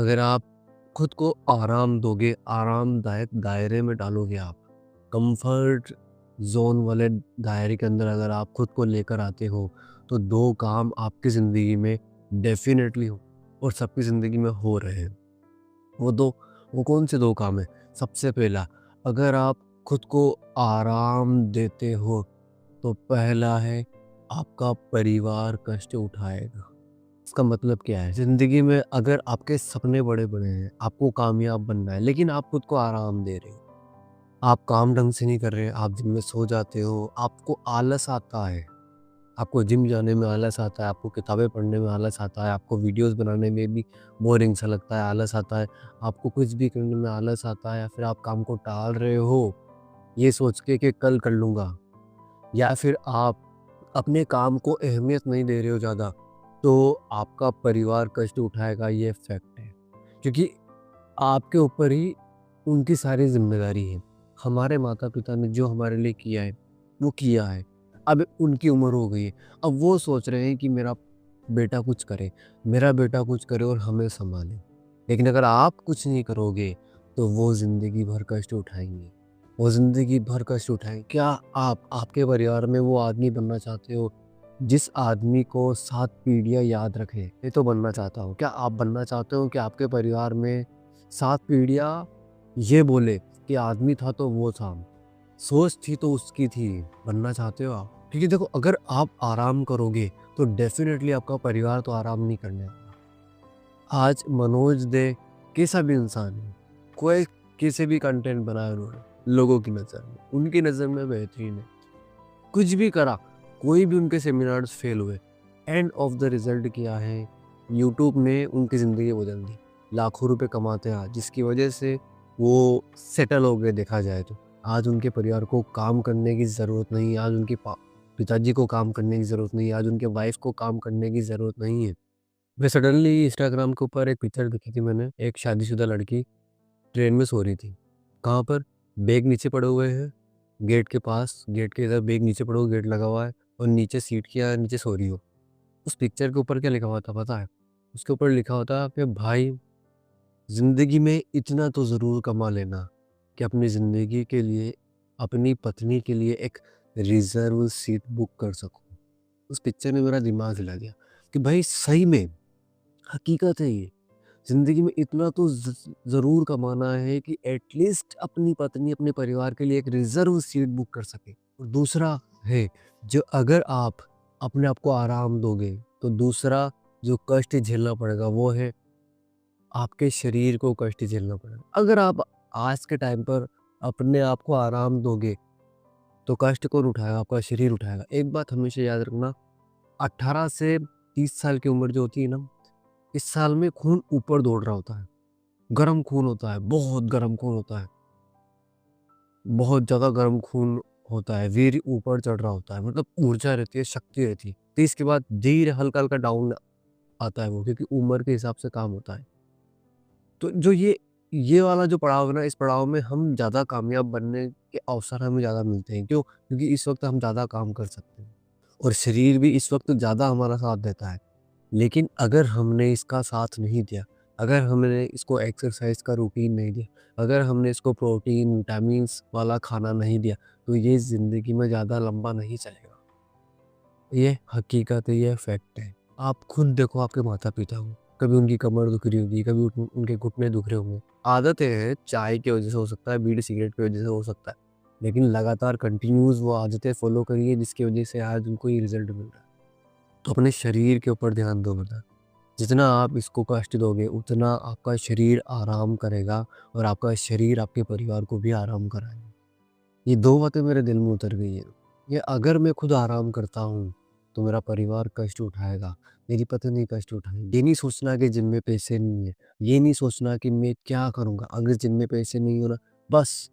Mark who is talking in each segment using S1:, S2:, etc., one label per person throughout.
S1: अगर आप खुद को आराम दोगे, आरामदायक दायरे में डालोगे आप, कंफर्ट ज़ोन वाले दायरे के अंदर अगर आप खुद को लेकर आते हो, तो 2 काम आपकी ज़िंदगी में डेफ़िनेटली हो और सबकी ज़िंदगी में हो रहे हैं। वो 2 वो कौन से 2 काम हैं? सबसे पहला, अगर आप खुद को आराम देते हो, तो पहला है आपका परिवार कष्ट उठाएगा। इसका मतलब क्या है? ज़िंदगी में अगर आपके सपने बड़े-बड़े हैं, आपको कामयाब बनना है, लेकिन आप खुद को आराम दे रहे हो। आप काम ढंग से नहीं कर रहे, आप दिन में सो जाते हो, आपको आलस आता है। आपको जिम जाने में आलस आता है, आपको किताबें पढ़ने में आलस आता है, आपको वीडियोज़ बनाने में भी बोरिंग सा लगता है, आलस आता है। आपको कुछ भी करने में आलस आता है या फिर आप काम को टाल रहे हो, ये सोच के कि कल कर लूँगा। या फिर आप अपने काम को अहमियत नहीं दे रहे हो ज़्यादा, तो आपका परिवार कष्ट उठाएगा, ये फैक्ट है। क्योंकि आपके ऊपर ही उनकी सारी ज़िम्मेदारी है। हमारे माता-पिता ने जो हमारे लिए किया है, वो किया है। अब उनकी उम्र हो गई है। अब वो सोच रहे हैं कि मेरा बेटा कुछ करे और हमें सँभाले। लेकिन अगर आप कुछ नहीं करोगे, तो वो ज़िंदगी भर कष्ट उठाएँगे। वो ज़िंदगी भर कष्ट उठाएँगे। क्या आप आपके परिवार में वो आदमी बनना चाहते हो, जिस आदमी को 7 पीढ़ियाँ याद रखे? मैं तो बनना चाहता हूँ। क्या आप बनना चाहते हो कि आपके परिवार में 7 पीढ़ियाँ ये बोले कि आदमी था तो वो था, सोच थी तो उसकी थी, बनना चाहते हो आप? क्योंकि देखो, अगर आप आराम करोगे तो डेफ़िनेटली आपका परिवार तो आराम नहीं करने वाला। आज मनोज दे कैसा भी इंसान है, कोई कैसे भी कंटेंट बनाया उन्होंने, लोगों की नज़र में, उनकी नज़र में बेहतरीन है। कुछ भी करा, कोई भी उनके सेमिनार्स फेल हुए, एंड ऑफ द रिज़ल्ट क्या है, यूट्यूब ने उनकी ज़िंदगी बदल दी। लाखों रुपए कमाते हैं आज, जिसकी वजह से वो सेटल हो गए देखा जाए तो। आज उनके परिवार को काम करने की ज़रूरत नहीं है, आज उनके पिताजी को काम करने की ज़रूरत नहीं है, आज उनके वाइफ़ को काम करने की ज़रूरत नहीं है। मैं सडनली इंस्टाग्राम के ऊपर एक पिक्चर देखी थी मैंने, एक शादीशुदा लड़की ट्रेन में सो रही थी। कहाँ पर? बैग नीचे पड़े हुए हैं, गेट के पास, गेट के इधर बैग नीचे पड़ा हुआ, गेट लगा हुआ है और नीचे सीट के नीचे सो रही हो। उस पिक्चर के ऊपर क्या लिखा हुआ था पता है? उसके ऊपर लिखा हुआ था कि भाई, ज़िंदगी में इतना तो ज़रूर कमा लेना कि अपनी ज़िंदगी के लिए, अपनी पत्नी के लिए एक रिज़र्व सीट बुक कर सकूँ। उस पिक्चर ने मेरा दिमाग हिला दिया कि भाई सही में, हकीकत है ये। ज़िंदगी में इतना तो ज़रूर कमाना है कि एटलीस्ट अपनी पत्नी, अपने परिवार के लिए एक रिज़र्व सीट बुक कर सकें। और दूसरा है, जो अगर आप अपने आप को आराम दोगे, तो दूसरा जो कष्ट झेलना पड़ेगा वो है आपके शरीर को कष्ट झेलना पड़ेगा। अगर आप आज के टाइम पर अपने आप को आराम दोगे, तो कष्ट कौन उठाएगा? आपका शरीर उठाएगा। एक बात हमेशा याद रखना, 18 से 30 साल की उम्र जो होती है ना, इस साल में खून ऊपर दौड़ रहा होता है। गरम खून होता है, बहुत गरम खून होता है। बहुत ज़्यादा गरम खून होता है, वीर्य ऊपर चढ़ रहा होता है, मतलब ऊर्जा रहती है, शक्ति रहती है। 30 के बाद धीरे हल्का-हल्का डाउन आता है वो, क्योंकि उम्र के हिसाब से काम होता है। तो जो ये वाला जो पड़ाव है ना, इस पड़ाव में हम ज़्यादा कामयाब बनने के अवसर हमें ज़्यादा मिलते हैं। क्यों? क्योंकि इस वक़्त हम ज़्यादा काम कर सकते हैं और शरीर भी इस वक़्त ज़्यादा हमारा साथ देता है। लेकिन अगर हमने इसका साथ नहीं दिया, अगर हमने इसको एक्सरसाइज़ का रूटीन नहीं दिया, अगर हमने इसको प्रोटीन, विटामिन्स वाला खाना नहीं दिया, तो ये ज़िंदगी में ज़्यादा लंबा नहीं चलेगा। ये हकीकत है, ये फैक्ट है। आप खुद देखो आपके माता-पिता को, कभी उनकी कमर दुख रही होगी, कभी उनके घुटने दुख रहे होंगे। आदतें हैं, चाय की वज़ह से हो सकता है, बीड़ी सिगरेट की वज़ह से हो सकता है, लेकिन लगातार कंटिन्यूअस वो आदतें फ़ॉलो करिए, जिसकी वज़ह से आज उनको ये रिज़ल्ट मिल रहा है। तो अपने शरीर के ऊपर ध्यान दो बेटा। जितना आप इसको कष्ट दोगे, उतना आपका शरीर आराम करेगा और आपका शरीर आपके परिवार को भी आराम कराएगा। ये 2 बातें मेरे दिल में उतर गई हैं। ये अगर मैं खुद आराम करता हूँ, तो मेरा परिवार कष्ट उठाएगा, मेरी पत्नी कष्ट उठाएगी। ये नहीं सोचना कि जिम में पैसे नहीं है, ये नहीं सोचना कि मैं क्या करूँगा अगर जिम में पैसे नहीं हो ना, बस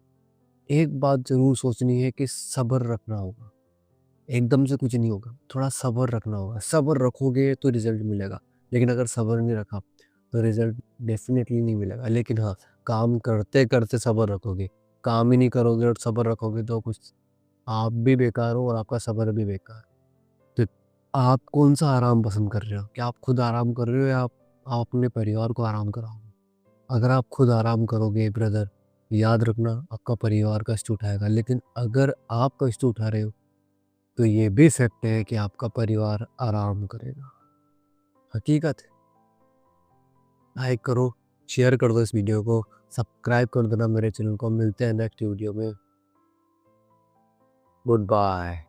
S1: एक बात ज़रूर सोचनी है कि सब्र रखना होगा। एकदम से कुछ नहीं होगा, थोड़ा सब्र रखना होगा। सब्र रखोगे तो रिज़ल्ट मिलेगा, लेकिन अगर सब्र नहीं रखा, तो रिज़ल्ट डेफ़िनेटली नहीं मिलेगा। लेकिन हाँ, काम करते-करते सब्र रखोगे, काम ही नहीं करोगे और सब्र रखोगे तो कुछ, आप भी बेकार हो और आपका सब्र भी बेकार। तो आप कौन-सा आराम पसंद कर रहे हो? क्या आप खुद आराम कर रहे हो या आप अपने परिवार को आराम कराओगे? अगर आप खुद आराम करोगे ब्रदर, याद रखना आपका परिवार कष्ट उठाएगा। लेकिन अगर आप कष्ट उठा रहे हो, तो ये भी फैक्ट है कि आपका परिवार आराम करेगा। हकीकत है। लाइक करो, शेयर कर दो इस वीडियो को, सब्सक्राइब कर देना मेरे चैनल को। मिलते हैं नेक्स्ट वीडियो में। Good bye.